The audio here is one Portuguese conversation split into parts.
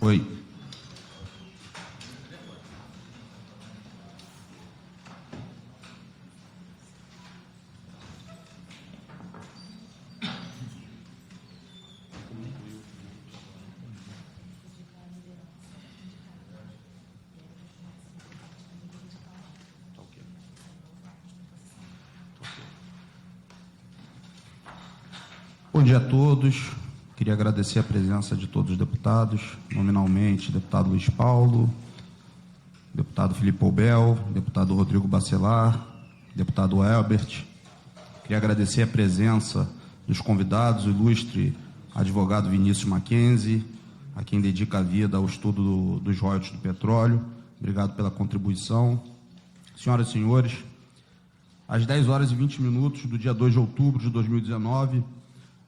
Oi. Bom dia a todos. Queria agradecer a presença de todos os deputados, nominalmente, deputado Luiz Paulo, deputado Felipe Poubel, deputado Rodrigo Bacelar, deputado Elbert. Queria agradecer a presença dos convidados, o ilustre advogado Vinícius Mackenzie, a quem dedica a vida ao estudo dos royalties do petróleo. Obrigado pela contribuição. Senhoras e senhores, às 10h20 do dia 2 de outubro de 2019,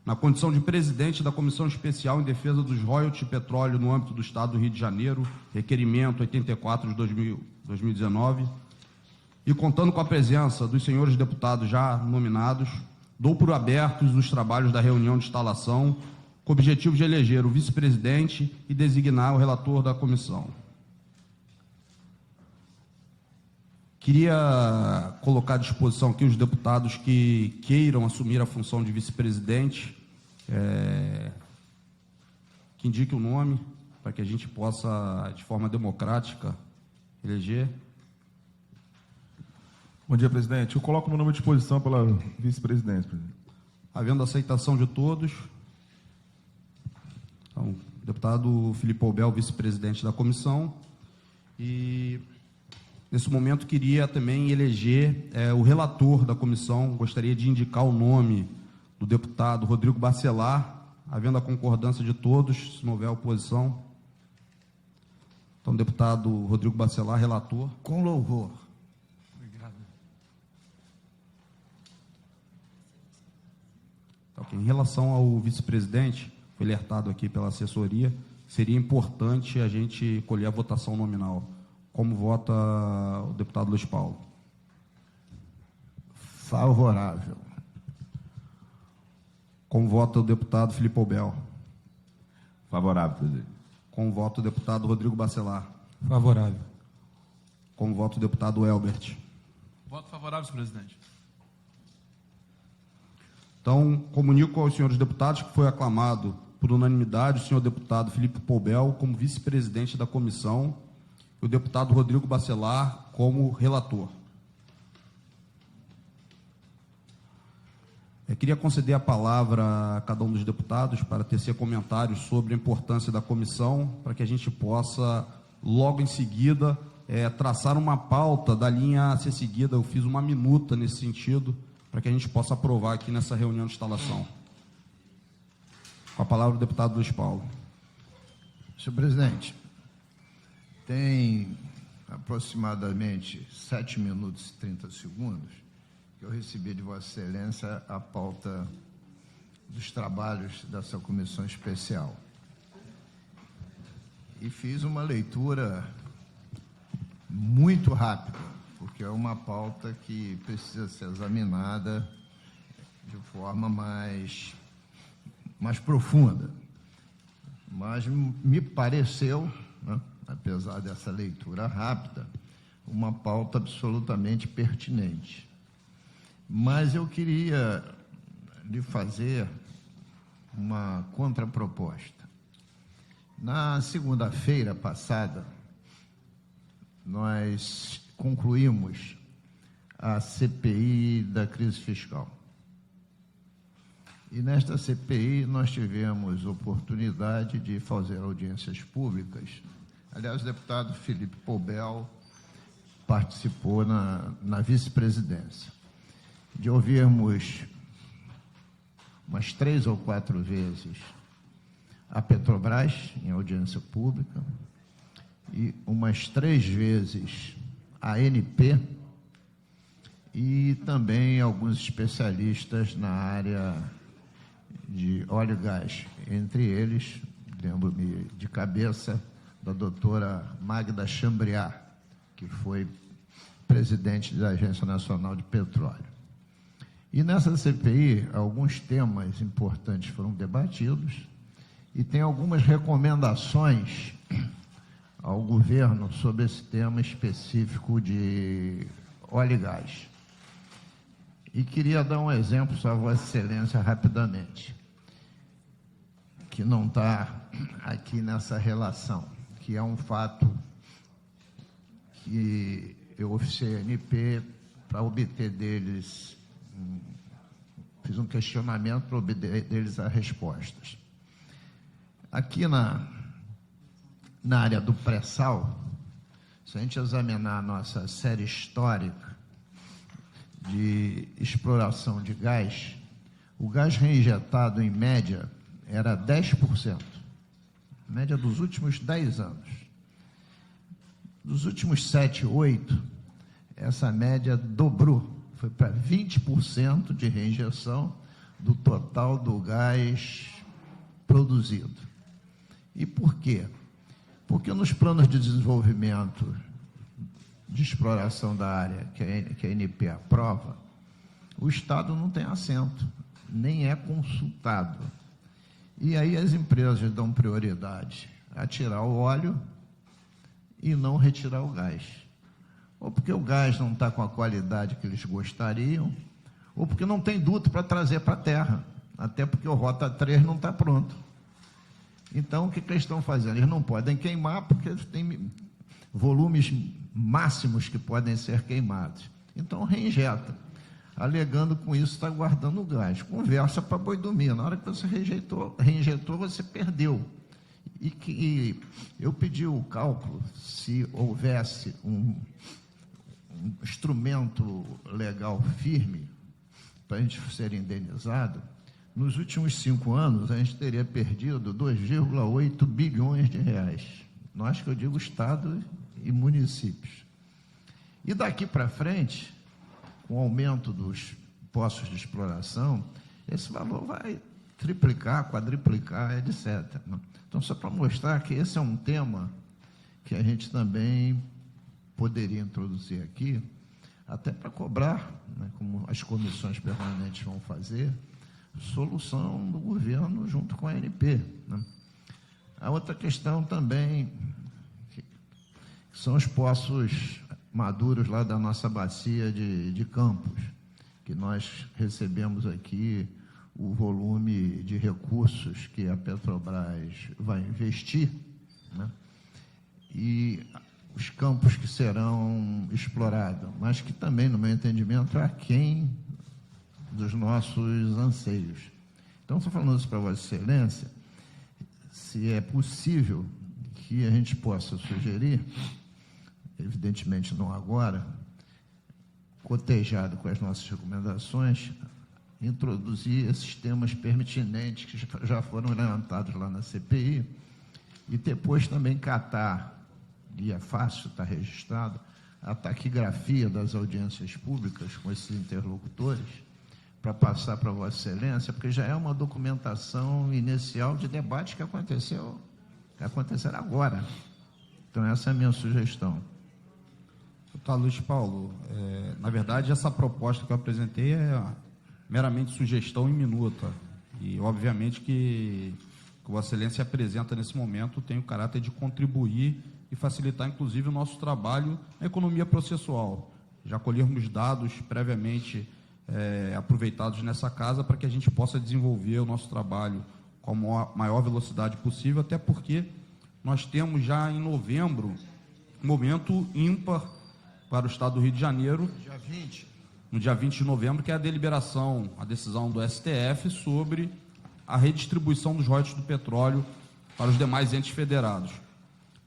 na condição de presidente da Comissão Especial em Defesa dos Royalties de Petróleo no âmbito do Estado do Rio de Janeiro, requerimento 84 de 2019, e contando com a presença dos senhores deputados já nominados, dou por abertos os trabalhos da reunião de instalação, com o objetivo de eleger o vice-presidente e designar o relator da comissão. Queria colocar à disposição aqui os deputados que queiram assumir a função de vice-presidente, que indique o nome, para que a gente possa, de forma democrática, eleger. Bom dia, presidente. Eu coloco meu nome à disposição pela vice-presidente, presidente. Havendo aceitação de todos, então, deputado Felipe Poubel, vice-presidente da comissão, e nesse momento queria também eleger o relator da comissão. Gostaria de indicar o nome do deputado Rodrigo Bacelar, havendo a concordância de todos, se não houver oposição. Então, deputado Rodrigo Bacelar, relator. Com louvor. Obrigado. Em relação ao vice-presidente, foi alertado aqui pela assessoria, seria importante a gente colher a votação nominal. Como vota o deputado Luiz Paulo? Favorável. Como vota o deputado Felipe Poubel? Favorável, presidente. Como vota o deputado Rodrigo Bacelar? Favorável. Como vota o deputado Elbert? Voto favorável, senhor presidente. Então, comunico aos senhores deputados que foi aclamado por unanimidade o senhor deputado Felipe Poubel como vice-presidente da comissão e o deputado Rodrigo Bacelar como relator. Eu queria conceder a palavra a cada um dos deputados para tecer comentários sobre a importância da comissão, para que a gente possa, logo em seguida, traçar uma pauta da linha a ser seguida. Eu fiz uma minuta nesse sentido, para que a gente possa aprovar aqui nessa reunião de instalação. Com a palavra o deputado Luiz Paulo. Senhor presidente, tem aproximadamente 7 minutos e 30 segundos que eu recebi de Vossa Excelência a pauta dos trabalhos dessa comissão especial. E fiz uma leitura muito rápida, porque é uma pauta que precisa ser examinada de forma mais profunda. Mas me pareceu, né, apesar dessa leitura rápida, uma pauta absolutamente pertinente. Mas eu queria lhe fazer uma contraproposta. Na segunda-feira passada, nós concluímos a CPI da crise fiscal. E nesta CPI nós tivemos oportunidade de fazer audiências públicas. Aliás, o deputado Felipe Poubel participou na vice-presidência, de ouvirmos umas 3 ou 4 vezes a Petrobras em audiência pública e umas 3 vezes a ANP e também alguns especialistas na área de óleo e gás, entre eles, lembro-me de cabeça, da doutora Magda Chambriard, que foi presidente da Agência Nacional de Petróleo. E nessa CPI, alguns temas importantes foram debatidos e tem algumas recomendações ao governo sobre esse tema específico de óleo e gás. E queria dar um exemplo, só a Vossa Excelência, rapidamente, que não está aqui nessa relação, que é um fato que eu oficiei a ANP para obter deles, fiz um questionamento para obter deles as respostas. Aqui na área do pré-sal, se a gente examinar a nossa série histórica de exploração de gás, o gás reinjetado, em média, era 10%, média dos últimos 10 anos. Dos últimos 7, 8, essa média dobrou, foi para 20% de reinjeção do total do gás produzido. E por quê? Porque nos planos de desenvolvimento de exploração da área que a ANP aprova, o Estado não tem assento, nem é consultado. E aí as empresas dão prioridade a tirar o óleo e não retirar o gás. Ou porque o gás não está com a qualidade que eles gostariam, ou porque não tem duto para trazer para a terra, até porque o Rota 3 não está pronto. Então, o que eles estão fazendo? Eles não podem queimar, porque tem volumes máximos que podem ser queimados. Então, reinjeta, alegando com isso está guardando o gás. Conversa para boi dormir. Na hora que você reinjetou, você perdeu. E eu pedi o cálculo, se houvesse um instrumento legal firme para a gente ser indenizado, nos últimos 5 anos a gente teria perdido 2,8 bilhões de reais. Nós, que eu digo, Estado e municípios. E daqui para frente, com o aumento dos poços de exploração, esse valor vai triplicar, quadriplicar, etc. Então, só para mostrar que esse é um tema que a gente também poderia introduzir aqui, até para cobrar, né, como as comissões permanentes vão fazer, solução do governo junto com a ANP. Né? A outra questão também, que são os poços maduros lá da nossa bacia de Campos, que nós recebemos aqui o volume de recursos que a Petrobras vai investir, né? E os campos que serão explorados, mas que também, no meu entendimento, é aquém dos nossos anseios. Então, estou falando isso para Vossa Excelência, se é possível que a gente possa sugerir, evidentemente não agora, cotejado com as nossas recomendações, introduzir esses temas pertinentes que já foram levantados lá na CPI e depois também catar, e é fácil, está registrado, a taquigrafia das audiências públicas com esses interlocutores para passar para Vossa Excelência, porque já é uma documentação inicial de debate que acontecerá agora. Então, essa é a minha sugestão. Deputado Luiz Paulo, na verdade, essa proposta que eu apresentei é meramente sugestão em minuta. E, obviamente, que Vossa Excelência apresenta nesse momento tem o caráter de contribuir e facilitar, inclusive, o nosso trabalho na economia processual. Já colhermos dados previamente aproveitados nessa casa para que a gente possa desenvolver o nosso trabalho com a maior velocidade possível, até porque nós temos já em novembro um momento ímpar para o Estado do Rio de Janeiro, no dia 20 de novembro, que é a deliberação, a decisão do STF sobre a redistribuição dos royalties do petróleo para os demais entes federados.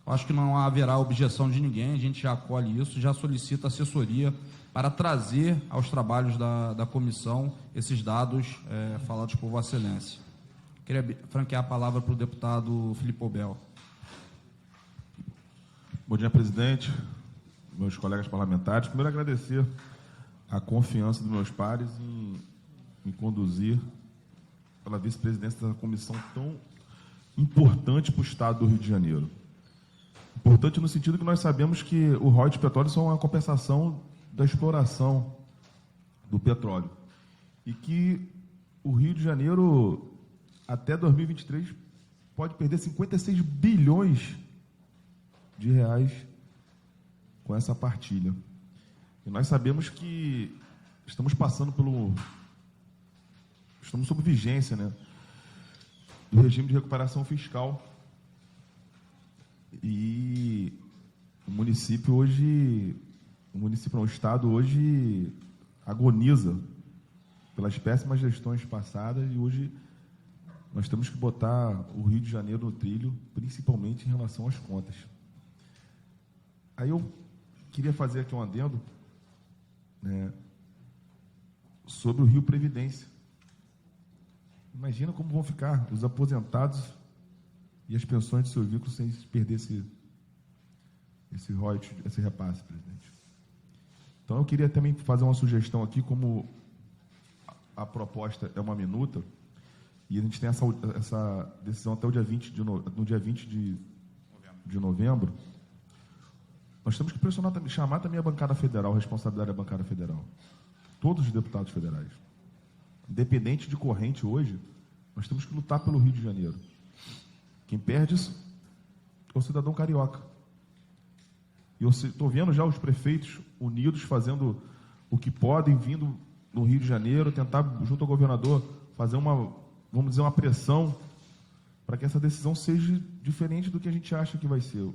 Eu acho que não haverá objeção de ninguém, a gente já acolhe isso, já solicita assessoria para trazer aos trabalhos da comissão esses dados falados por Vossa Excelência. Queria franquear a palavra para o deputado Filipe Pobel. Bom dia, presidente, meus colegas parlamentares. Primeiro, agradecer a confiança dos meus pares em conduzir pela vice-presidência dessa comissão tão importante para o Estado do Rio de Janeiro. Importante no sentido que nós sabemos que o royalties de petróleo são uma compensação da exploração do petróleo e que o Rio de Janeiro, até 2023, pode perder 56 bilhões de reais com essa partilha. E nós sabemos que estamos sob vigência, né, do regime de recuperação fiscal. E o Estado hoje agoniza pelas péssimas gestões passadas, e hoje nós temos que botar o Rio de Janeiro no trilho, principalmente em relação às contas. Aí eu queria fazer aqui um adendo, né, sobre o Rio Previdência. Imagina como vão ficar os aposentados e as pensões de seus vínculos sem perder esse royalties, esse repasse, presidente. Então, eu queria também fazer uma sugestão aqui, como a proposta é uma minuta, e a gente tem essa decisão até o dia 20 no dia 20 de novembro, nós temos que pressionar, chamar também a bancada federal, a responsabilidade da bancada federal. Todos os deputados federais. Independente de corrente hoje, nós temos que lutar pelo Rio de Janeiro. Quem perde isso é o cidadão carioca. E eu estou vendo já os prefeitos unidos fazendo o que podem, vindo no Rio de Janeiro, tentar, junto ao governador, fazer uma pressão para que essa decisão seja diferente do que a gente acha que vai ser.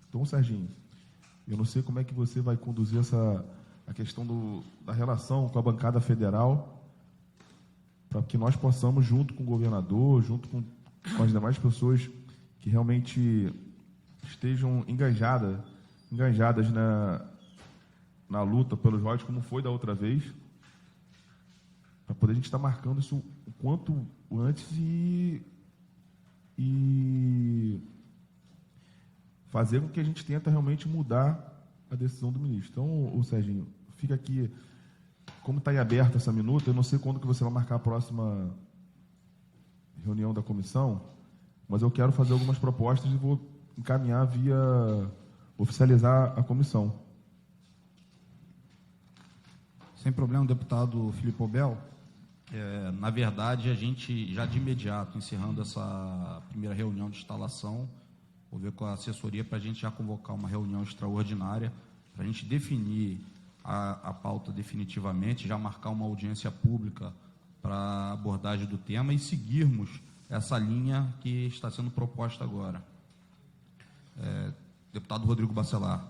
Então, Serginho, eu não sei como é que você vai conduzir a questão da relação com a bancada federal, para que nós possamos, junto com o governador, junto com as demais pessoas que realmente estejam engajadas na luta pelos royalties, como foi da outra vez, para poder a gente estar marcando isso o quanto antes e fazer com que a gente tenta realmente mudar a decisão do ministro. Então, Serginho, fica aqui, como está aí aberta essa minuta, eu não sei quando que você vai marcar a próxima reunião da comissão, mas eu quero fazer algumas propostas e vou encaminhar oficializar a comissão. Sem problema, deputado Filipe Pobel. Na verdade, a gente já de imediato, encerrando essa primeira reunião de instalação, vou ver com a assessoria para a gente já convocar uma reunião extraordinária, para a gente definir a pauta definitivamente, já marcar uma audiência pública para a abordagem do tema e seguirmos essa linha que está sendo proposta agora. Deputado Rodrigo Bacelar.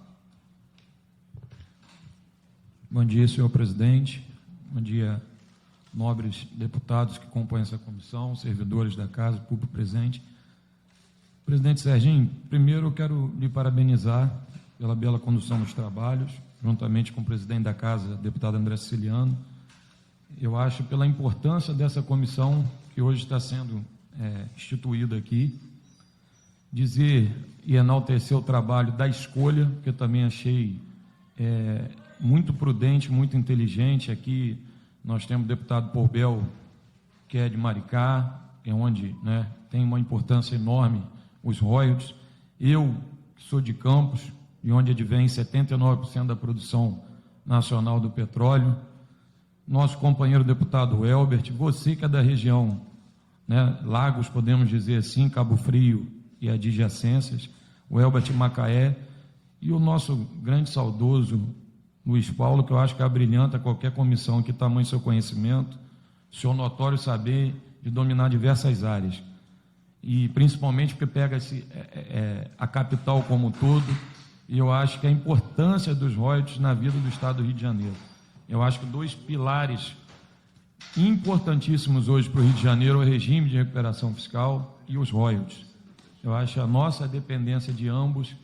Bom dia, senhor presidente. Bom dia, nobres deputados que compõem essa comissão, servidores da casa, público presente. Presidente Serginho, primeiro eu quero lhe parabenizar pela bela condução dos trabalhos, juntamente com o presidente da casa, deputado André Siciliano. Eu acho pela importância dessa comissão que hoje está sendo instituída aqui, dizer e enaltecer o trabalho da escolha, que eu também achei muito prudente, muito inteligente. Aqui nós temos o deputado Pobel, que é de Maricá, é onde, né, tem uma importância enorme os royalties. Eu, que sou de Campos, e onde advém 79% da produção nacional do petróleo. Nosso companheiro deputado Elbert, você que é da região, né, Lagos, podemos dizer assim, Cabo Frio e adjacências, o Elbert Macaé, e o nosso grande saudoso Luiz Paulo, que eu acho que abrilhanta qualquer comissão que tamanho seu conhecimento, seu notório saber de dominar diversas áreas, e principalmente porque pega a capital como um todo, e eu acho que a importância dos royalties na vida do Estado do Rio de Janeiro. Eu acho que dois pilares importantíssimos hoje para o Rio de Janeiro é o regime de recuperação fiscal e os royalties. Eu acho que a nossa dependência de ambos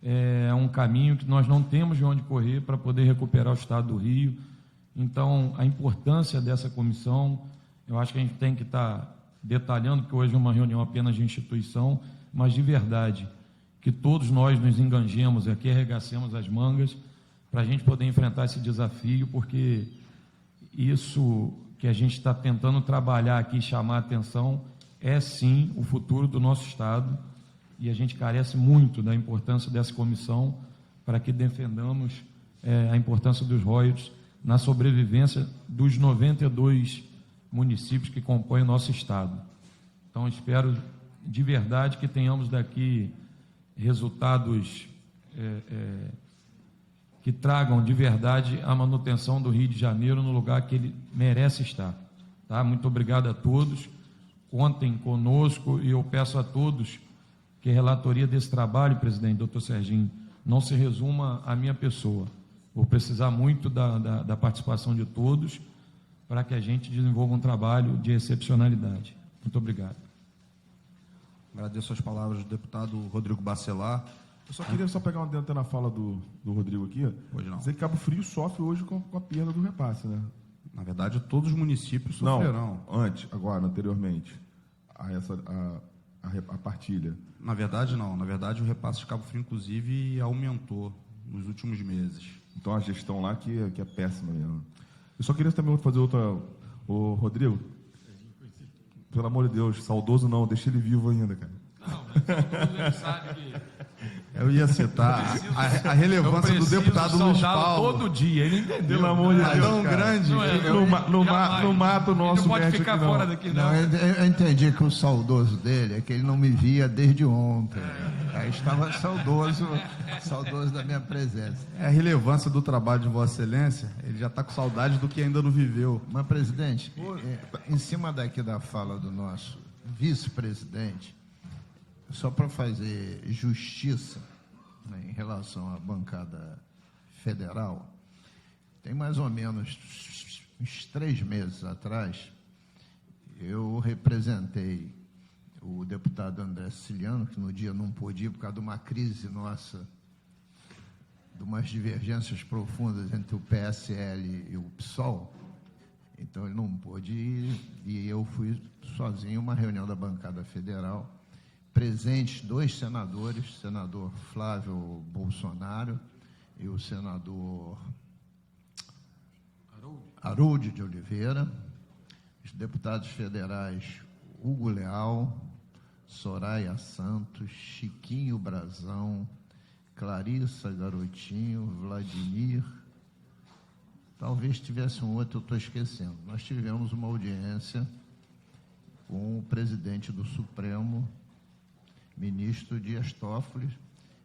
é um caminho que nós não temos de onde correr para poder recuperar o Estado do Rio. Então, a importância dessa comissão, eu acho que a gente tem que estar detalhando, porque hoje é uma reunião apenas de instituição, mas de verdade, que todos nós nos enganjemos aqui, arregacemos as mangas, para a gente poder enfrentar esse desafio, porque isso que a gente está tentando trabalhar aqui, chamar a atenção, é sim o futuro do nosso Estado, e a gente carece muito da importância dessa comissão para que defendamos a importância dos royalties na sobrevivência dos 92 municípios que compõem o nosso Estado. Então, espero de verdade que tenhamos daqui resultados que tragam de verdade a manutenção do Rio de Janeiro no lugar que ele merece estar. Tá? Muito obrigado a todos. Contem conosco e eu peço a todos que a relatoria desse trabalho, presidente, doutor Serginho, não se resuma à minha pessoa. Vou precisar muito da participação de todos para que a gente desenvolva um trabalho de excepcionalidade. Muito obrigado. Agradeço as palavras do deputado Rodrigo Bacelar. Eu só queria pegar uma dentro na fala do Rodrigo aqui. Pois não. Dizer que Cabo Frio sofre hoje com a perda do repasse, né? Na verdade, todos os municípios sofrerão. Não, anteriormente, a partilha. Na verdade, não. Na verdade, o repasse de Cabo Frio, inclusive, aumentou nos últimos meses. Então, a gestão lá que é péssima mesmo. Eu só queria também fazer outra... Ô, Rodrigo, pelo amor de Deus, saudoso não, deixa ele vivo ainda, cara. Não, mas saudoso ele sabe que... Eu ia citar a relevância do deputado Luiz Paulo. todo dia, ele entendeu. Pelo amor de Deus, Tão grande. Não mata o nosso ele não pode mestre ficar aqui, não. fora daqui, Não, não. eu entendi que o saudoso dele é que ele não me via desde ontem. Aí estava saudoso da minha presença. É a relevância do trabalho de Vossa Excelência. Ele já está com saudade do que ainda não viveu. Mas, presidente, em cima daqui da fala do nosso vice-presidente, só para fazer justiça, né, em relação à bancada federal, tem mais ou menos uns 3 meses atrás, eu representei o deputado André Siciliano, que no dia não pôde ir por causa de uma crise nossa, de umas divergências profundas entre o PSL e o PSOL. Então, ele não pôde ir e eu fui sozinho a uma reunião da bancada federal, presentes 2 senadores, o senador Flávio Bolsonaro e o senador Harold de Oliveira, os deputados federais Hugo Leal, Soraya Santos, Chiquinho Brazão, Clarissa Garotinho, Vladimir, talvez tivesse um outro, eu estou esquecendo. Nós tivemos uma audiência com o presidente do Supremo, ministro Dias Toffoli,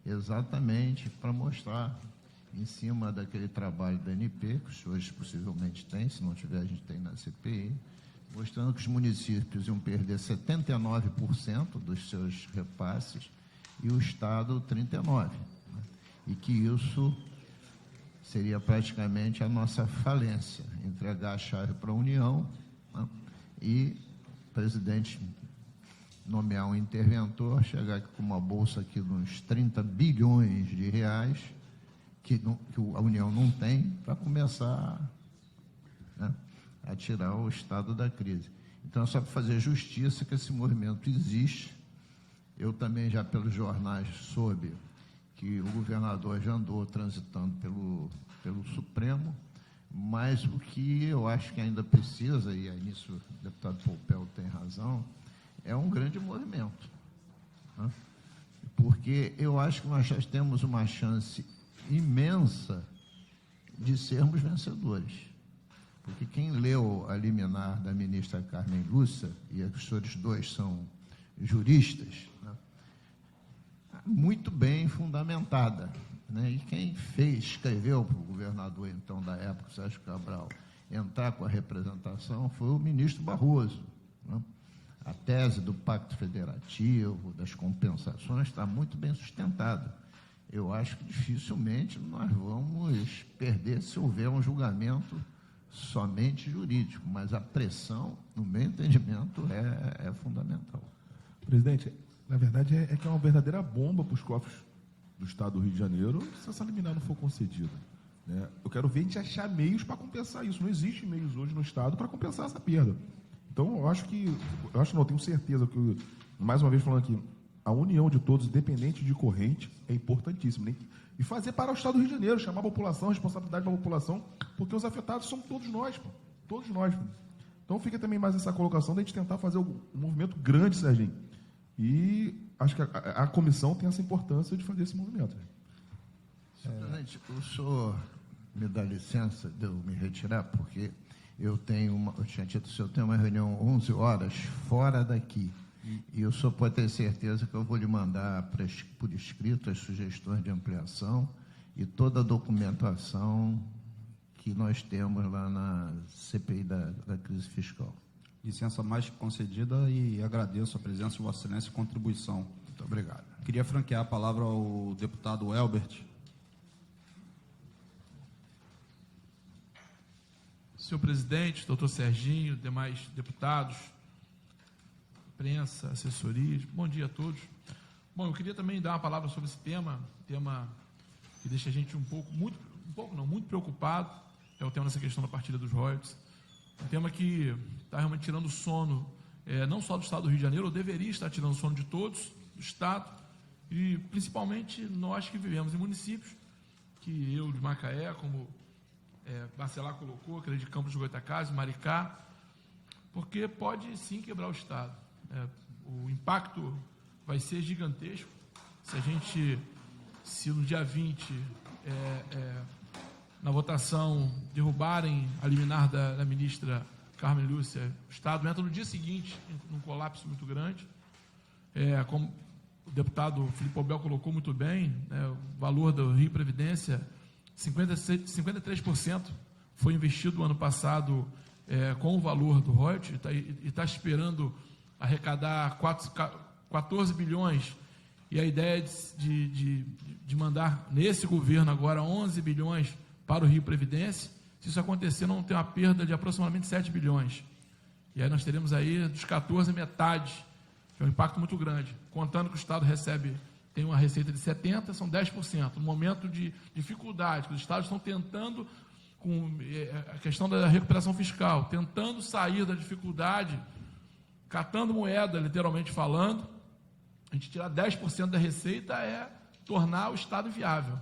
exatamente para mostrar, em cima daquele trabalho da ANP, que os senhores possivelmente têm, se não tiver, a gente tem na CPI, mostrando que os municípios iam perder 79% dos seus repasses e o Estado 39%. Né? E que isso seria praticamente a nossa falência, entregar a chave para a União, né? E o presidente nomear um interventor, chegar aqui com uma bolsa aqui de uns 30 bilhões de reais, que a União não tem, para começar, né, a tirar o Estado da crise. Então, é só para fazer justiça que esse movimento existe. Eu também, já pelos jornais, soube que o governador já andou transitando pelo Supremo, mas o que eu acho que ainda precisa, e aí nisso o deputado Poupel tem razão, é um grande movimento, né? Porque eu acho que nós já temos uma chance imensa de sermos vencedores. Porque quem leu a liminar da ministra Carmen Lúcia, e os senhores 2 são juristas, né, muito bem fundamentada, né? E quem escreveu para o governador, então, da época, Sérgio Cabral, entrar com a representação foi o ministro Barroso, né? A tese do Pacto Federativo, das compensações, está muito bem sustentada. Eu acho que dificilmente nós vamos perder se houver um julgamento somente jurídico, mas a pressão, no meu entendimento, é fundamental. Presidente, na verdade é que é uma verdadeira bomba para os cofres do Estado do Rio de Janeiro se essa liminar não for concedida, né? Eu quero ver a gente achar meios para compensar isso. Não existe meios hoje no Estado para compensar essa perda. Então, eu tenho certeza que, mais uma vez falando aqui, a união de todos, independente de corrente, é importantíssima. Né? E fazer para o Estado do Rio de Janeiro, chamar a população, a responsabilidade da população, porque os afetados somos todos nós, pô. Todos nós. Pô. Então, fica também mais essa colocação de a gente tentar fazer um movimento grande, Serginho. E acho que a comissão tem essa importância de fazer esse movimento. Senhor presidente, o senhor me dá licença de eu me retirar, porque eu tinha dito, se eu tenho uma reunião 11 horas fora daqui, E o senhor pode ter certeza que eu vou lhe mandar por escrito as sugestões de ampliação e toda a documentação que nós temos lá na CPI da crise fiscal. Licença mais que concedida e agradeço a presença de Vossa Excelência e contribuição. Muito obrigado. Queria franquear a palavra ao deputado Elbert. Senhor presidente, doutor Serginho, demais deputados, imprensa, assessorias, bom dia a todos. Bom, eu queria também dar uma palavra sobre esse tema que deixa a gente muito preocupado, é o tema dessa questão da partilha dos royalties. Um tema que está realmente tirando o sono, não só do Estado do Rio de Janeiro, ou deveria estar tirando o sono de todos, do Estado, e principalmente nós que vivemos em municípios, que eu de Macaé, como Bacelar colocou, aquele de Campos de Goytacazes, Maricá, porque pode sim quebrar o Estado. O impacto vai ser gigantesco se no dia 20, na votação, derrubarem a liminar da ministra Carmen Lúcia, o Estado entra no dia seguinte num colapso muito grande. Como o deputado Filipe Pobel colocou muito bem, o valor do Rio Previdência, 53% foi investido no ano passado com o valor do royalties e está esperando arrecadar 14 bilhões, e a ideia de mandar nesse governo agora 11 bilhões para o Rio Previdência. Se isso acontecer, não tem uma perda de aproximadamente 7 bilhões. E aí nós teremos aí dos 14 metade, que é um impacto muito grande. Contando que o Estado tem uma receita de 70%, são 10%. No momento de dificuldade, que os Estados estão tentando, com a questão da recuperação fiscal, tentando sair da dificuldade, catando moeda, literalmente falando, a gente tirar 10% da receita é tornar o Estado inviável.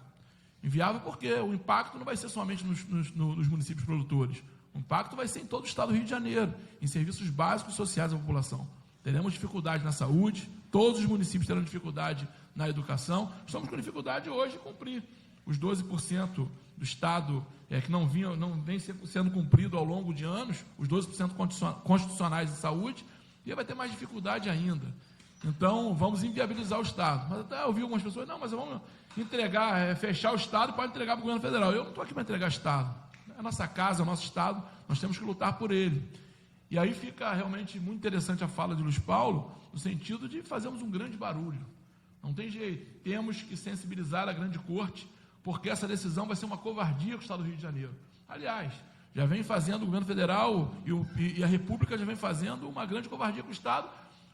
Inviável porque o impacto não vai ser somente nos municípios produtores. O impacto vai ser em todo o Estado do Rio de Janeiro, em serviços básicos e sociais à população. Teremos dificuldade na saúde, todos os municípios terão dificuldade na educação. Estamos com dificuldade hoje de cumprir os 12% do Estado que não vem sendo cumprido ao longo de anos, os 12% constitucionais de saúde, e aí vai ter mais dificuldade ainda. Então, vamos inviabilizar o Estado. Mas até ouvi algumas pessoas, não, mas vamos entregar, fechar o Estado, pode entregar para o governo federal. Eu não estou aqui para entregar Estado. É a nossa casa, é o nosso Estado, nós temos que lutar por ele. E aí fica realmente muito interessante a fala de Luiz Paulo, no sentido de fazermos um grande barulho. Não tem jeito, temos que sensibilizar a grande corte, porque essa decisão vai ser uma covardia com o Estado do Rio de Janeiro. Aliás, já vem fazendo o governo federal e a República já vem fazendo uma grande covardia com o Estado.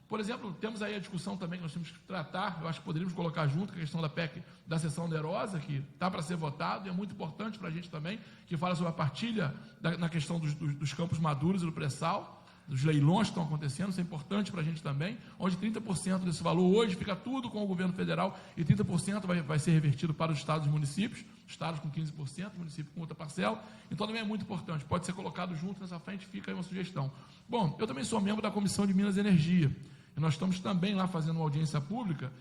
Por exemplo, temos aí a discussão também que nós temos que tratar, eu acho que poderíamos colocar junto com a questão da PEC da sessão onerosa, que está para ser votado, e é muito importante para a gente também, que fala sobre a partilha na questão dos campos maduros e do pré-sal, dos leilões que estão acontecendo, isso é importante para a gente também, onde 30% desse valor hoje fica tudo com o governo federal e 30% vai ser revertido para os estados e municípios, estados com 15%, município com outra parcela, então também é muito importante, pode ser colocado junto nessa frente, fica aí uma sugestão. Bom, eu também sou membro da Comissão de Minas e Energia, e nós estamos também lá fazendo uma audiência pública,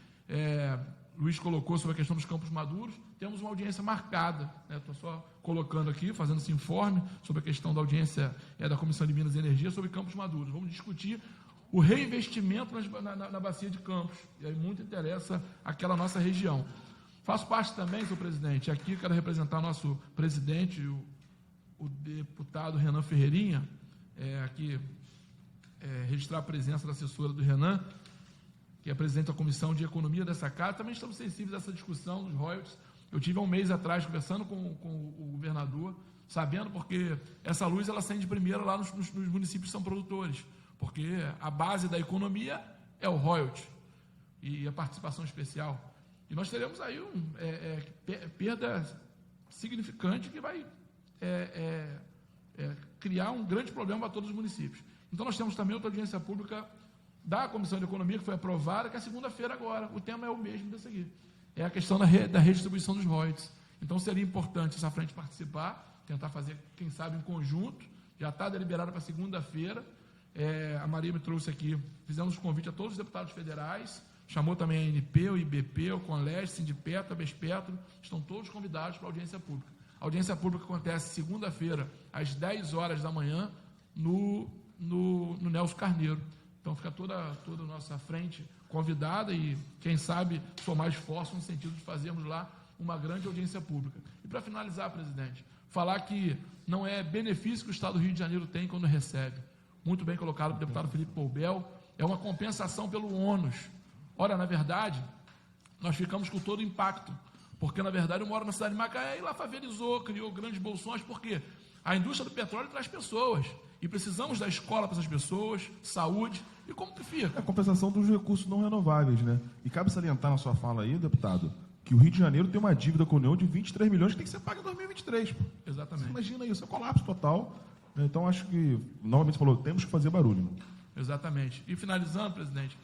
Luiz colocou sobre a questão dos campos maduros, temos uma audiência marcada, estou só colocando aqui, fazendo esse informe sobre a questão da audiência da Comissão de Minas e Energia sobre campos maduros. Vamos discutir o reinvestimento na bacia de Campos, e aí muito interessa aquela nossa região. Faço parte também, senhor presidente, aqui quero representar nosso presidente, o deputado Renan Ferreirinha, registrar a presença da assessora do Renan, que é presidente da Comissão de Economia dessa casa. Também estamos sensíveis a essa discussão dos royalties. Eu tive há um mês atrás conversando com o governador, sabendo porque essa luz ela acende primeiro lá nos municípios que são produtores, porque a base da economia é o royalty e a participação especial. E nós teremos aí perda significante que vai criar um grande problema para todos os municípios. Então nós temos também outra audiência pública da Comissão de Economia, que foi aprovada, que é segunda-feira agora. O tema é o mesmo desse aqui. É a questão da redistribuição dos royalties. Então, seria importante essa frente participar, tentar fazer, quem sabe, em conjunto. Já está deliberado para segunda-feira. A Maria me trouxe aqui, fizemos um convite a todos os deputados federais, chamou também a ANP, o IBP, o Conleste, Sindipetro, a Bespetro, estão todos convidados para a audiência pública. A audiência pública acontece segunda-feira, às 10 horas da manhã, no Nelson Carneiro. Então fica toda a nossa frente convidada e, quem sabe, somar esforço no sentido de fazermos lá uma grande audiência pública. E para finalizar, presidente, falar que não é benefício que o Estado do Rio de Janeiro tem quando recebe. Muito bem colocado pelo deputado Felipe Poubel, é uma compensação pelo ônus. Ora, na verdade, nós ficamos com todo o impacto, porque, na verdade, eu moro na cidade de Macaé e lá favelizou, criou grandes bolsões, porque a indústria do petróleo traz pessoas, e precisamos da escola para essas pessoas, saúde, e como que fica? É a compensação dos recursos não renováveis, né? E cabe salientar na sua fala aí, deputado, que o Rio de Janeiro tem uma dívida com a União de 23 milhões que tem que ser paga em 2023. Pô. Exatamente. Você imagina isso, é colapso total. Então, acho que, novamente, você falou, temos que fazer barulho. Exatamente. E finalizando, presidente,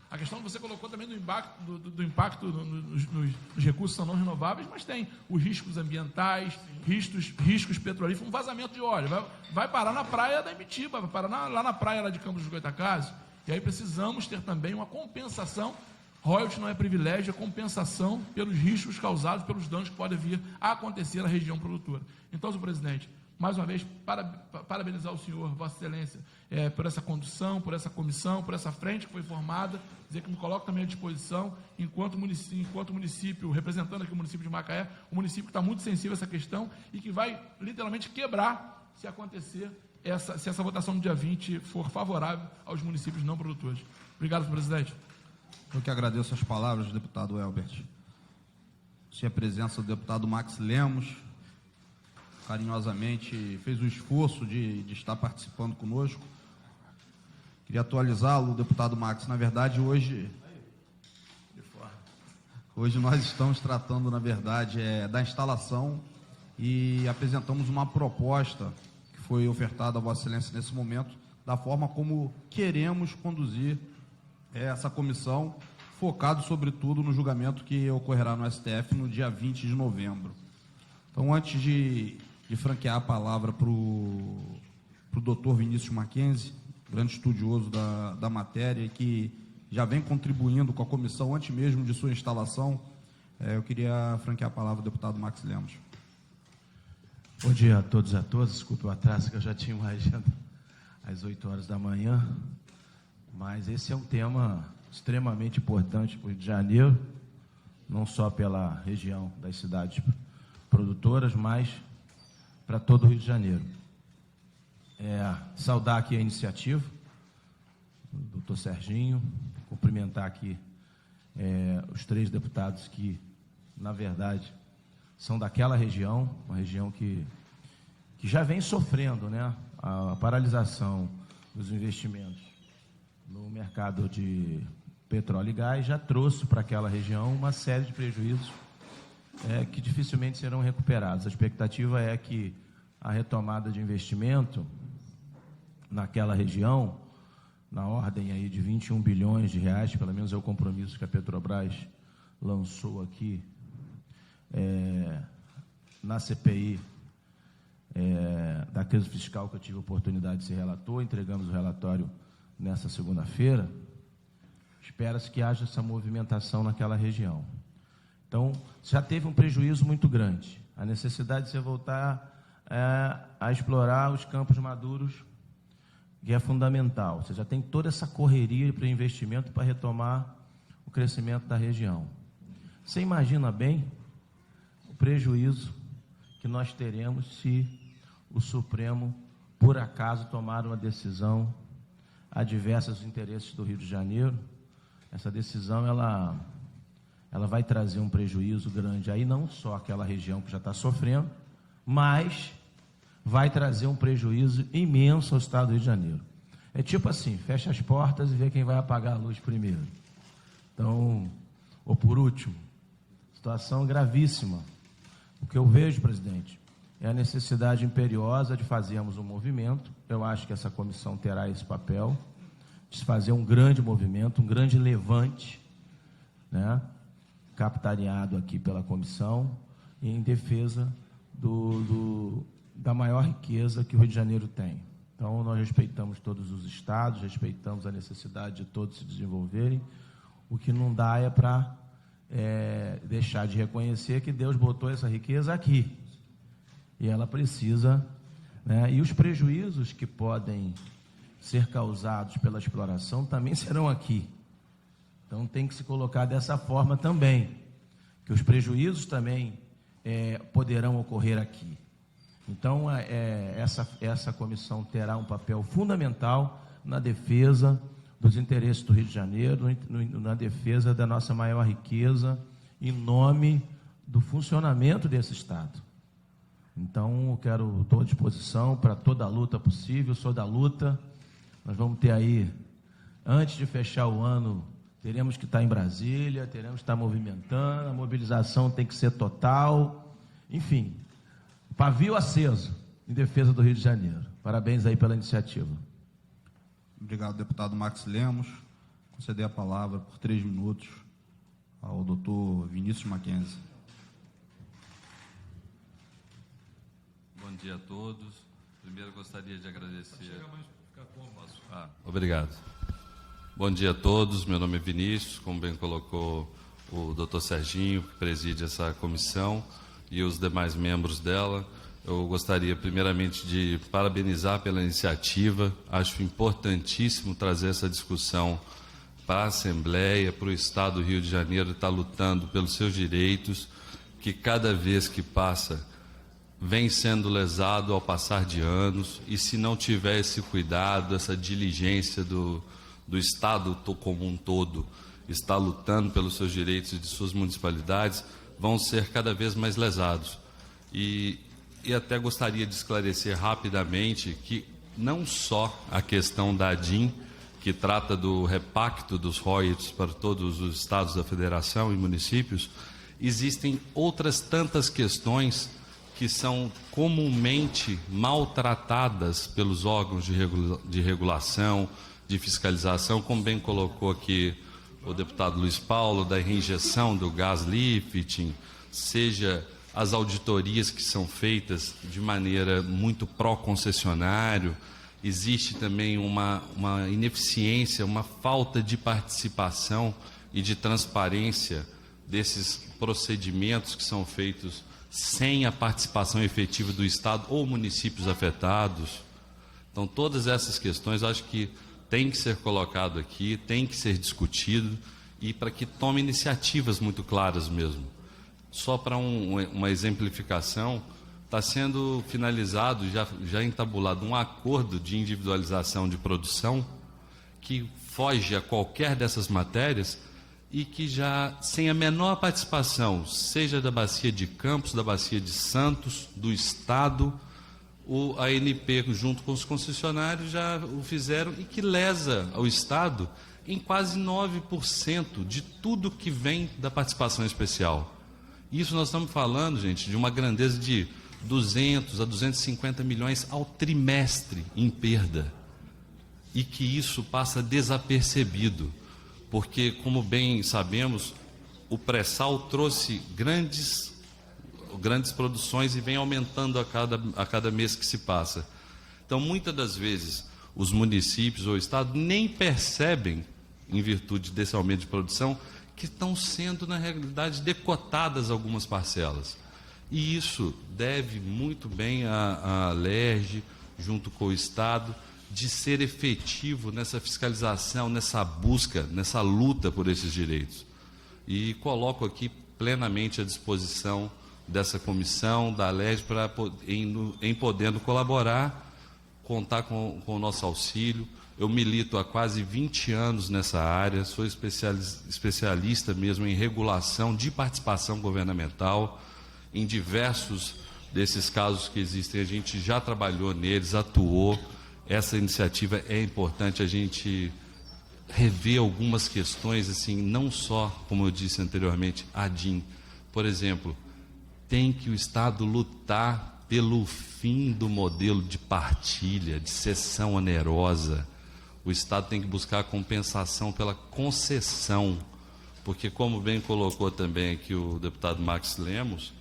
a questão que você colocou também do impacto nos recursos não renováveis, mas tem os riscos ambientais, riscos petrolíferos, um vazamento de óleo. Vai parar na praia da Imitiba, vai parar lá na praia lá de Campos dos Goytacazes. E aí precisamos ter também uma compensação. Royalties não é privilégio, é compensação pelos riscos causados, pelos danos que podem vir a acontecer na região produtora. Então, senhor presidente, mais uma vez, parabenizar o senhor, Vossa Excelência, por essa condução, por essa comissão, por essa frente que foi formada, dizer que me coloco também à disposição, enquanto município, representando aqui o município de Macaé, um município que está muito sensível a essa questão e que vai literalmente quebrar se acontecer, se essa votação no dia 20 for favorável aos municípios não produtores. Obrigado, senhor presidente. Eu que agradeço as palavras do deputado Elbert. A presença do deputado Max Lemos, carinhosamente fez o esforço de estar participando conosco. Queria atualizá-lo, deputado Max. Na verdade, hoje nós estamos tratando, na verdade, da instalação e apresentamos uma proposta que foi ofertada a Vossa Excelência nesse momento, da forma como queremos conduzir essa comissão, focado, sobretudo, no julgamento que ocorrerá no STF no dia 20 de novembro. Então, antes de franquear a palavra para o doutor Vinícius Mackenzie, grande estudioso da matéria, que já vem contribuindo com a comissão antes mesmo de sua instalação, eu queria franquear a palavra ao deputado Max Lemos. Bom dia a todos e a todas. Desculpe o atraso, que eu já tinha uma agenda às 8 horas da manhã, mas esse é um tema extremamente importante para o Rio de Janeiro, não só pela região das cidades produtoras, mas para todo o Rio de Janeiro. Saudar aqui a iniciativa do doutor Serginho, cumprimentar aqui os 3 deputados que, na verdade, são daquela região, uma região que já vem sofrendo, né, a paralisação dos investimentos no mercado de petróleo e gás, já trouxe para aquela região uma série de prejuízos que dificilmente serão recuperados. A expectativa é que a retomada de investimento naquela região, na ordem aí de 21 bilhões de reais, pelo menos é o compromisso que a Petrobras lançou aqui na CPI da crise fiscal, que eu tive a oportunidade de ser relator, entregamos o relatório nessa segunda-feira. Espera-se que haja essa movimentação naquela região. Então, já teve um prejuízo muito grande. A necessidade de você voltar a explorar os campos maduros, que é fundamental. Você já tem toda essa correria para investimento para retomar o crescimento da região. Você imagina bem o prejuízo que nós teremos se o Supremo, por acaso, tomar uma decisão adversa aos interesses do Rio de Janeiro. Essa decisão, ela vai trazer um prejuízo grande aí, não só aquela região que já está sofrendo, mas vai trazer um prejuízo imenso ao Estado do Rio de Janeiro. É tipo assim, fecha as portas e vê quem vai apagar a luz primeiro. Então, ou por último, situação gravíssima. O que eu vejo, presidente, é a necessidade imperiosa de fazermos um movimento. Eu acho que essa comissão terá esse papel, de fazer um grande movimento, um grande levante, né, capitaneado aqui pela comissão, em defesa da maior riqueza que o Rio de Janeiro tem. Então, nós respeitamos todos os estados, respeitamos a necessidade de todos se desenvolverem. O que não dá é para deixar de reconhecer que Deus botou essa riqueza aqui. E ela precisa, né, e os prejuízos que podem ser causados pela exploração também serão aqui. Então tem que se colocar dessa forma também, que os prejuízos também poderão ocorrer aqui. Então essa comissão terá um papel fundamental na defesa dos interesses do Rio de Janeiro, na defesa da nossa maior riqueza, em nome do funcionamento desse Estado. Então, estou à disposição para toda a luta possível, sou da luta. Nós vamos ter aí, antes de fechar o ano, teremos que estar em Brasília, teremos que estar movimentando, a mobilização tem que ser total. Enfim, pavio aceso em defesa do Rio de Janeiro. Parabéns aí pela iniciativa. Obrigado, deputado Max Lemos. Conceder a palavra por 3 minutos ao doutor Vinícius Mackenzie. Bom dia a todos. Primeiro gostaria de agradecer. Obrigado. Bom dia a todos. Meu nome é Vinícius, como bem colocou o doutor Serginho, que preside essa comissão, e os demais membros dela. Eu gostaria, primeiramente, de parabenizar pela iniciativa. Acho importantíssimo trazer essa discussão para a Assembleia, para o Estado do Rio de Janeiro, estar lutando pelos seus direitos, que cada vez que passa vem sendo lesado ao passar de anos, e se não tiver esse cuidado, essa diligência do Estado como um todo, está lutando pelos seus direitos de suas municipalidades, vão ser cada vez mais lesados. E até gostaria de esclarecer rapidamente que não só a questão da ADIM, que trata do repacto dos royalties para todos os estados da federação e municípios, existem outras tantas questões que são comumente maltratadas pelos órgãos de regulação, de fiscalização, como bem colocou aqui o deputado Luiz Paulo, da reinjeção do gás lifting, seja as auditorias que são feitas de maneira muito pró-concessionário. Existe também uma ineficiência, uma falta de participação e de transparência desses procedimentos que são feitos sem a participação efetiva do Estado ou municípios afetados. Então, todas essas questões, acho que tem que ser colocado aqui, tem que ser discutido, e para que tome iniciativas muito claras mesmo. Só para uma exemplificação, está sendo finalizado, já entabulado, um acordo de individualização de produção que foge a qualquer dessas matérias, e que já, sem a menor participação, seja da Bacia de Campos, da Bacia de Santos, do Estado, a ANP, junto com os concessionários, já o fizeram, e que lesa ao Estado em quase 9% de tudo que vem da participação especial. Isso nós estamos falando, gente, de uma grandeza de 200 a 250 milhões ao trimestre em perda, e que isso passa desapercebido. Porque, como bem sabemos, o pré-sal trouxe grandes produções e vem aumentando a cada mês que se passa. Então, muitas das vezes, os municípios ou o Estado nem percebem, em virtude desse aumento de produção, que estão sendo, na realidade, decotadas algumas parcelas. E isso deve muito bem à LERJ, junto com o Estado, de ser efetivo nessa fiscalização, nessa busca, nessa luta por esses direitos. E coloco aqui plenamente à disposição dessa comissão, da LERJ, em podendo colaborar, contar com o nosso auxílio. Eu milito há quase 20 anos nessa área, sou especialista mesmo em regulação de participação governamental. Em diversos desses casos que existem, a gente já trabalhou neles, atuou. Essa iniciativa é importante a gente rever algumas questões, assim, não só, como eu disse anteriormente, a ADIM. Por exemplo, tem que o Estado lutar pelo fim do modelo de partilha, de cessão onerosa. O Estado tem que buscar a compensação pela concessão, porque, como bem colocou também aqui o deputado Max Lemos,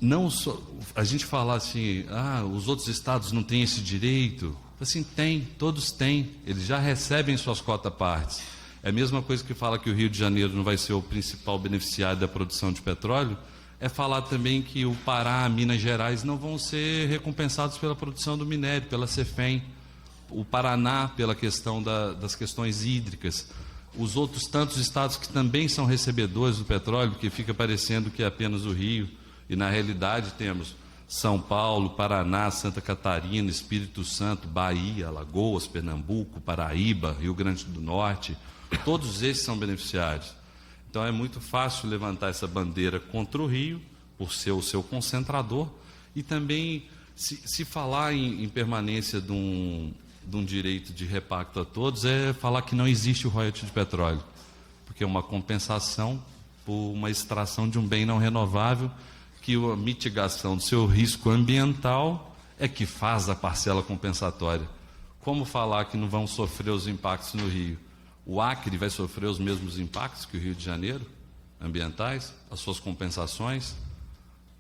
não só a gente falar assim, os outros estados não têm esse direito. Assim, tem, todos têm, eles já recebem suas cotas-partes. É a mesma coisa que fala que o Rio de Janeiro não vai ser o principal beneficiário da produção de petróleo, é falar também que o Pará, Minas Gerais não vão ser recompensados pela produção do minério, pela CEFEM. o Paraná pela questão das questões hídricas, os outros tantos estados que também são recebedores do petróleo, porque fica parecendo que é apenas o Rio, e na realidade temos São Paulo, Paraná, Santa Catarina, Espírito Santo, Bahia, Alagoas, Pernambuco, Paraíba, Rio Grande do Norte, todos esses são beneficiários. Então é muito fácil levantar essa bandeira contra o Rio, por ser o seu concentrador, e também se falar em permanência de um direito de repacto a todos, é falar que não existe o royalty de petróleo, porque é uma compensação por uma extração de um bem não renovável, que a mitigação do seu risco ambiental é que faz a parcela compensatória. Como falar que não vão sofrer os impactos no Rio? O Acre vai sofrer os mesmos impactos que o Rio de Janeiro, ambientais, as suas compensações?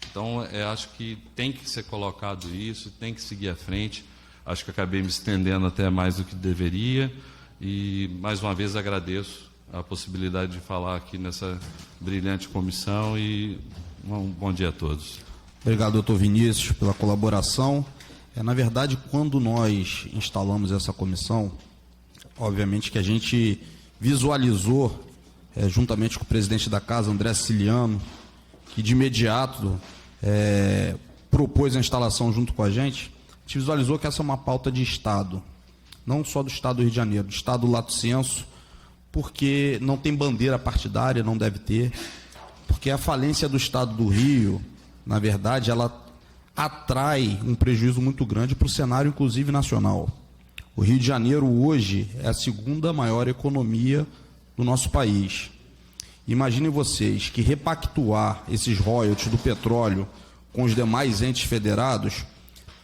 Então, acho que tem que ser colocado isso, tem que seguir à frente. Acho que acabei me estendendo até mais do que deveria e, mais uma vez, agradeço a possibilidade de falar aqui nessa brilhante comissão e um bom dia a todos. Obrigado, doutor Vinícius, pela colaboração. Na verdade, quando nós instalamos essa comissão, obviamente que a gente visualizou, juntamente com o presidente da casa, André Siciliano, que de imediato propôs a instalação junto com a gente visualizou que essa é uma pauta de Estado, não só do Estado do Rio de Janeiro, do Estado lato sensu, porque não tem bandeira partidária, não deve ter, porque a falência do Estado do Rio, na verdade, ela atrai um prejuízo muito grande para o cenário, inclusive, nacional. O Rio de Janeiro, hoje, é a segunda maior economia do nosso país. Imaginem vocês que repactuar esses royalties do petróleo com os demais entes federados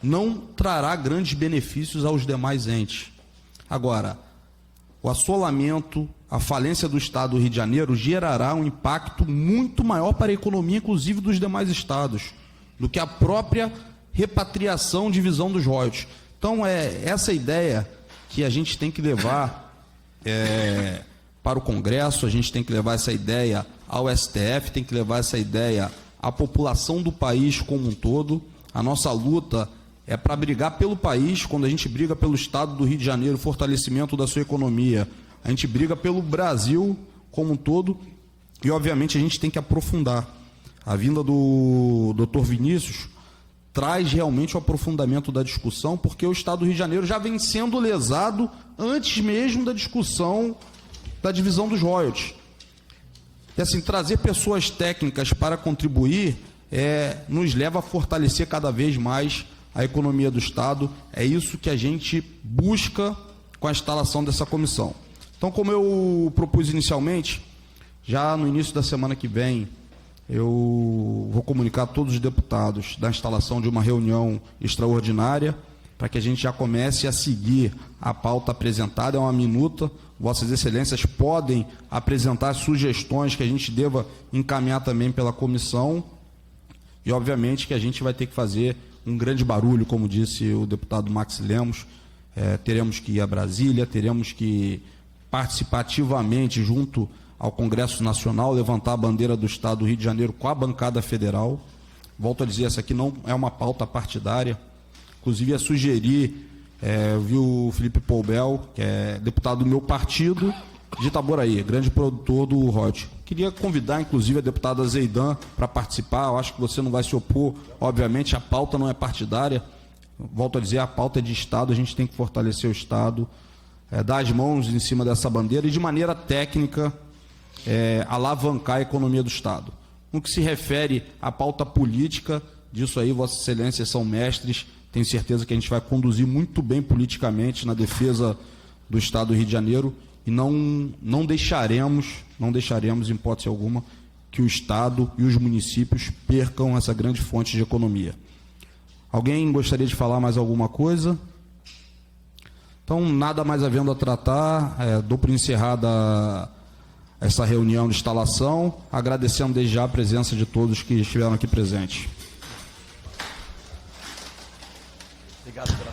não trará grandes benefícios aos demais entes. Agora, o assolamento, a falência do Estado do Rio de Janeiro gerará um impacto muito maior para a economia, inclusive dos demais estados, do que a própria repatriação, divisão dos royalties. Então, é essa ideia que a gente tem que levar para o Congresso, a gente tem que levar essa ideia ao STF, tem que levar essa ideia à população do país como um todo. A nossa luta é para brigar pelo país. Quando a gente briga pelo Estado do Rio de Janeiro, fortalecimento da sua economia, a gente briga pelo Brasil como um todo e, obviamente, a gente tem que aprofundar. A vinda do doutor Vinícius traz realmente o aprofundamento da discussão, porque o Estado do Rio de Janeiro já vem sendo lesado antes mesmo da discussão da divisão dos royalties. E assim, trazer pessoas técnicas para contribuir nos leva a fortalecer cada vez mais a economia do Estado. É isso que a gente busca com a instalação dessa comissão. Então, como eu propus inicialmente, já no início da semana que vem, eu vou comunicar a todos os deputados da instalação de uma reunião extraordinária para que a gente já comece a seguir a pauta apresentada. É uma minuta. Vossas Excelências podem apresentar sugestões que a gente deva encaminhar também pela comissão e, obviamente, que a gente vai ter que fazer um grande barulho, como disse o deputado Max Lemos. Teremos que ir a Brasília, teremos que participar ativamente junto ao Congresso Nacional, levantar a bandeira do Estado do Rio de Janeiro com a bancada federal. Volto a dizer, essa aqui não é uma pauta partidária. Inclusive, ia sugerir, eu vi o Felipe Poubel, que é deputado do meu partido, de Itaboraí, grande produtor do royalties. Queria convidar, inclusive, a deputada Zeidan para participar. Eu acho que você não vai se opor. Obviamente, a pauta não é partidária. Volto a dizer, a pauta é de Estado, a gente tem que fortalecer o Estado, dar as mãos em cima dessa bandeira e, de maneira técnica, alavancar a economia do Estado. No que se refere à pauta política, disso aí, Vossas Excelências são mestres. Tenho certeza que a gente vai conduzir muito bem politicamente na defesa do Estado do Rio de Janeiro e não deixaremos, em hipótese alguma, que o Estado e os municípios percam essa grande fonte de economia. Alguém gostaria de falar mais alguma coisa? Então, nada mais havendo a tratar, dou por encerrada essa reunião de instalação, agradecendo desde já a presença de todos que estiveram aqui presentes. Obrigado pela